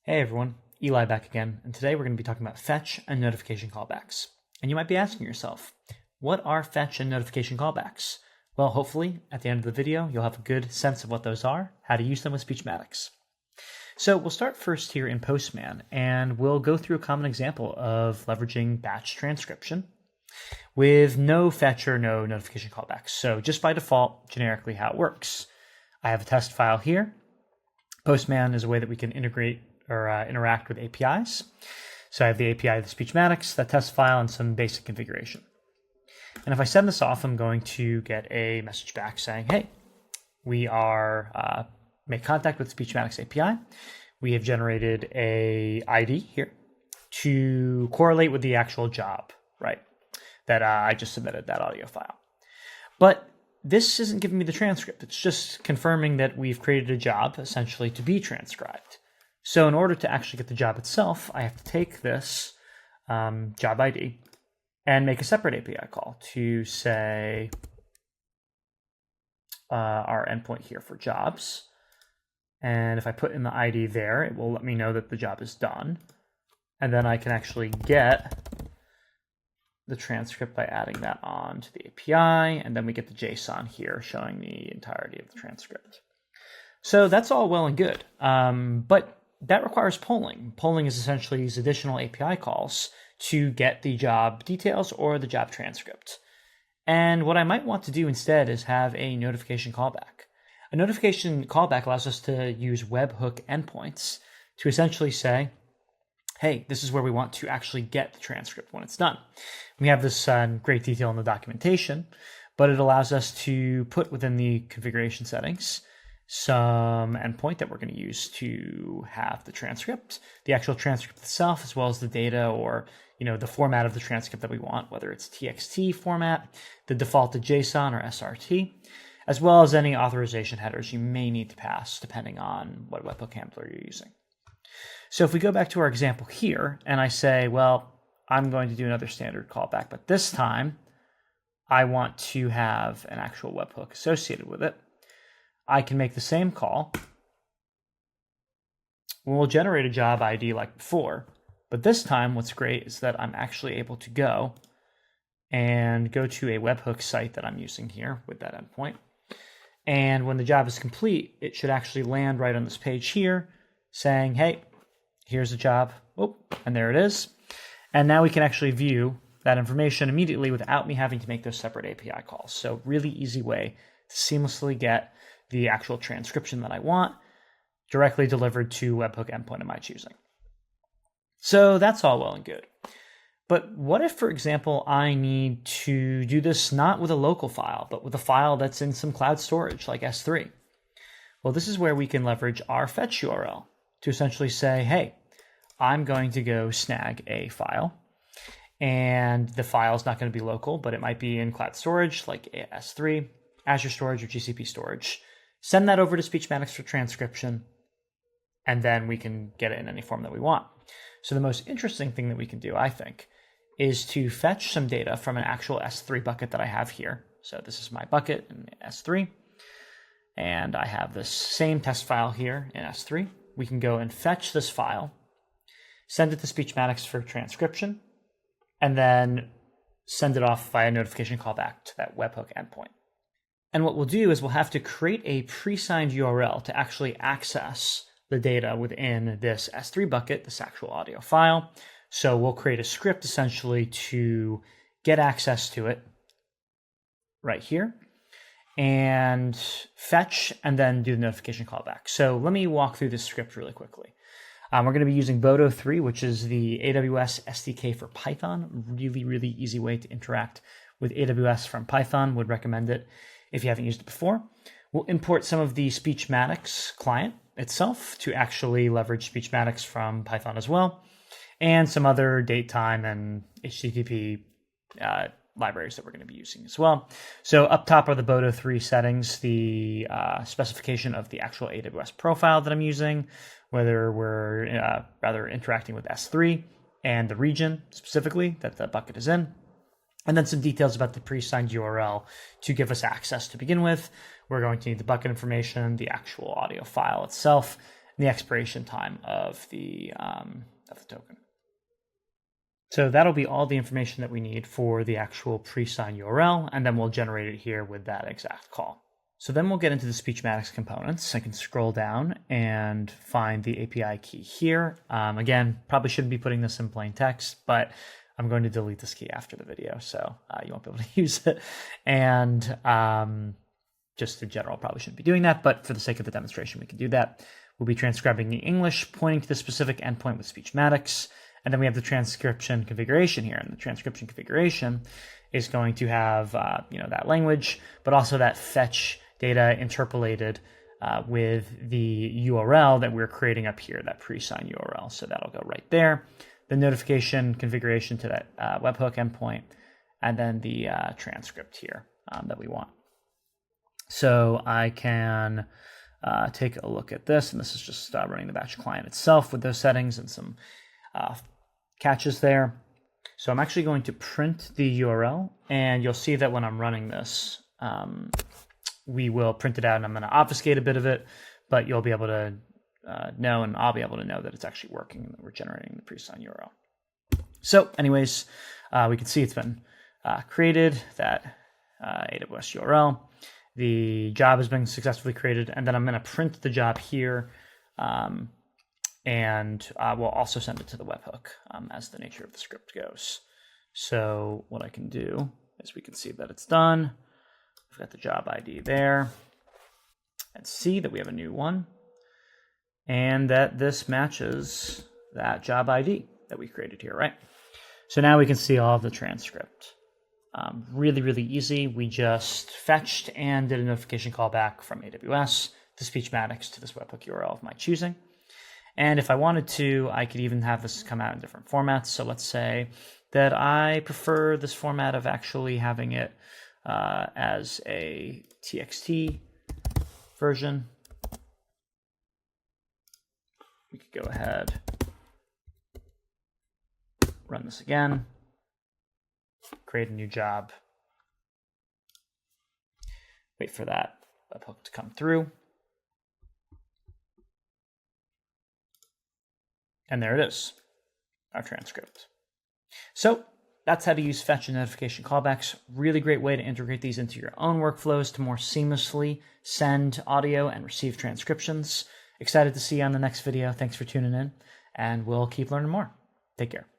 Hey everyone, Eli back again, and today we're going to be talking about fetch and notification callbacks. And you might be asking yourself, what are fetch and notification callbacks? Well, hopefully, at the end of the video, you'll have a good sense of what those are, how to use them with Speechmatics. So we'll start first here in Postman, and we'll go through a common example of leveraging batch transcription with no fetch or no notification callbacks. So just by default, generically how it works. I have a test file here. Postman is a way that we can integrate or interact with APIs. So I have the API of the Speechmatics, that test file, and some basic configuration. And if I send this off, I'm going to get a message back saying, hey, we are make contact with the Speechmatics API. We have generated a ID here to correlate with the actual job, right? That I just submitted that audio file. But this isn't giving me the transcript. It's just confirming that we've created a job essentially to be transcribed. So in order to actually get the job itself, I have to take this job ID and make a separate API call to say our endpoint here for jobs. And if I put in the ID there, it will let me know that the job is done. And then I can actually get the transcript by adding that on to the API. And then we get the JSON here showing the entirety of the transcript. So that's all well and good. But that requires polling. Polling is essentially these additional API calls to get the job details or the job transcript. And what I might want to do instead is have a notification callback. A notification callback allows us to use webhook endpoints to essentially say, hey, this is where we want to actually get the transcript when it's done. We have this great detail in the documentation, but it allows us to put within the configuration settings some endpoint that we're going to use to have the transcript, the actual transcript itself, as well as the data or the format of the transcript that we want, whether it's TXT format, the defaulted JSON or SRT, as well as any authorization headers you may need to pass depending on what webhook handler you're using. So if we go back to our example here and I say, well, I'm going to do another standard callback, but this time I want to have an actual webhook associated with it, I can make the same call. We'll generate a job ID like before, but this time what's great is that I'm actually able to go to a webhook site that I'm using here with that endpoint. And when the job is complete, it should actually land right on this page here saying, hey, here's the job. Oh, and there it is. And now we can actually view that information immediately without me having to make those separate API calls. So really easy way to seamlessly get the actual transcription that I want directly delivered to webhook endpoint of my choosing. So that's all well and good. But what if, for example, I need to do this not with a local file, but with a file that's in some cloud storage like S3? Well, this is where we can leverage our fetch URL to essentially say, hey, I'm going to go snag a file. And the file is not going to be local, but it might be in cloud storage like S3, Azure Storage, or GCP Storage. Send that over to Speechmatics for transcription, and then we can get it in any form that we want. So the most interesting thing that we can do, I think, is to fetch some data from an actual S3 bucket that I have here. So this is my bucket in S3, and I have this same test file here in S3. We can go and fetch this file, send it to Speechmatics for transcription, and then send it off via notification callback to that webhook endpoint. And what we'll do is we'll have to create a pre-signed URL to actually access the data within this S3 bucket, this actual audio file. So we'll create a script essentially to get access to it right here and fetch and then do the notification callback. So let me walk through this script really quickly. We're going to be using Bodo 3, which is the AWS SDK for Python. Really, really easy way to interact with AWS from Python. Would recommend it if you haven't used it before. We'll import some of the Speechmatics client itself to actually leverage Speechmatics from Python as well, and some other date, time, and HTTP libraries that we're going to be using as well. So up top are the Bodo 3 settings, the specification of the actual AWS profile that I'm using, whether we're rather interacting with S3 and the region specifically that the bucket is in. And then some details about the pre-signed URL to give us access to begin with. We're going to need the bucket information, the actual audio file itself, and the expiration time of the token. So that'll be all the information that we need for the actual pre-signed URL, and then we'll generate it here with that exact call. So then we'll get into the Speechmatics components. I can scroll down and find the API key here. Again, probably shouldn't be putting this in plain text, but I'm going to delete this key after the video, so you won't be able to use it. And just in general, probably shouldn't be doing that, but for the sake of the demonstration, we can do that. We'll be transcribing the English, pointing to the specific endpoint with Speechmatics. And then we have the transcription configuration here. And the transcription configuration is going to have that language, but also that fetch data interpolated with the URL that we're creating up here, that pre-signed URL. So that'll go right there. The notification configuration to that webhook endpoint, and then the transcript here that we want. So I can take a look at this, and this is just running the batch client itself with those settings and some catches there. So I'm actually going to print the URL, and you'll see that when I'm running this, we will print it out, and I'm going to obfuscate a bit of it, but you'll be able to know, and I'll be able to know that it's actually working, and that we're generating the pre-signed URL. So anyways, we can see it's been created, that AWS URL. The job has been successfully created, and then I'm going to print the job here, and we'll also send it to the webhook as the nature of the script goes. So what I can do is we can see that it's done. We've got the job ID there, and see that we have a new one, and that this matches that job ID that we created here, right? So now we can see all of the transcript. Really, really easy. We just fetched and did a notification callback from AWS to Speechmatics to this webhook URL of my choosing. And if I wanted to, I could even have this come out in different formats. So let's say that I prefer this format of actually having it as a TXT version. We could go ahead, run this again, create a new job, wait for that webhook to come through. And there it is, our transcript. So that's how to use fetch and notification callbacks. Really great way to integrate these into your own workflows to more seamlessly send audio and receive transcriptions. Excited to see you on the next video. Thanks for tuning in, and we'll keep learning more. Take care.